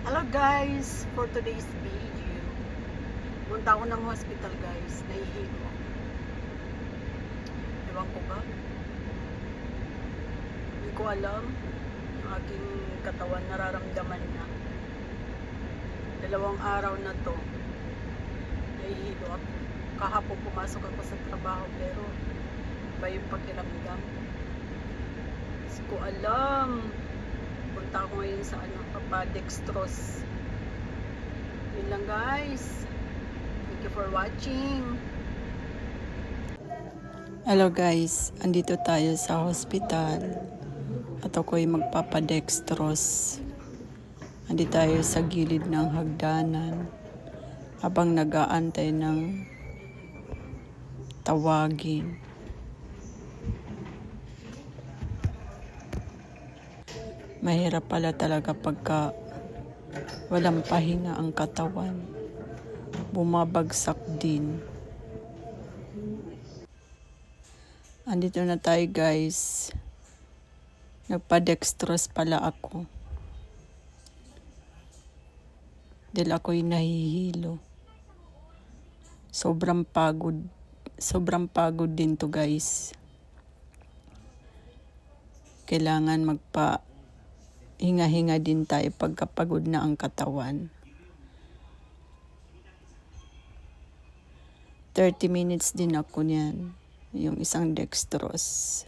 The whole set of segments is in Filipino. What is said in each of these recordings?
Hello guys, for today's video, punta ako ng hospital guys, nahihilo ako. Ewan ko ba? Hindi ko alam, ang aking katawan nararamdaman na. 2 araw na to, nahihilo ako. Kahapon pumasok ako sa trabaho pero iba yung pakiramdam. Hindi ko alam. Punta ako ngayon sa papadextrose. Yun lang guys. Thank you for watching. Hello guys, andito tayo sa hospital at ako'y magpapadextrose. Andito tayo sa gilid ng hagdanan habang nag-aantay ng tawagin. Mahirap pala talaga pagka walang pahinga ang katawan. Bumabagsak din. Andito na tayo guys. Nagpa-dextrose pala ako. Dahil ako'y nahihilo. Sobrang pagod. Sobrang pagod din to guys. Kailangan hinga-hinga din tayo pagkapagod na ang katawan. 30 minutes din ako niyan. Yung isang dextrose.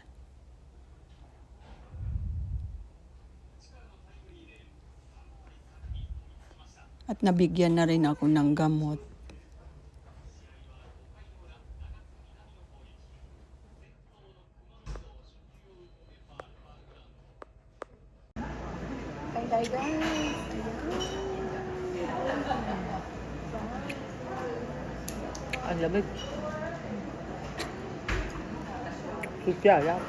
At nabigyan na rin ako ng gamot. Hi guys! Ang lamig. Sutya, yan.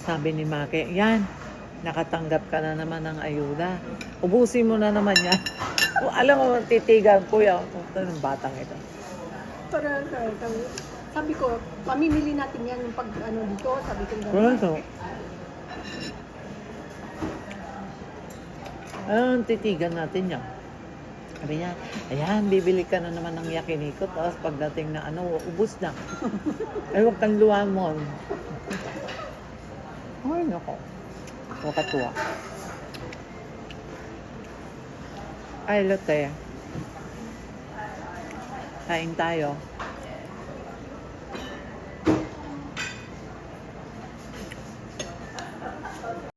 Sabi ni Maki, yan, nakatanggap ka na naman ng ayuda. Ubusin mo na naman yan. Alam mo, titigan ko yan. Ito ng batang ito. Sabi ko, pamimili natin yan yung pag dito. Sabi ko Pronto. Titigan natin yan. Sabi niya, ayan, bibili ka na naman ng yakiniko. Tapos pagdating na ubus na. Ay, huwag kang luwan mo. Ay, nako. Wakatuwa. Ay, lote. Kain tayo.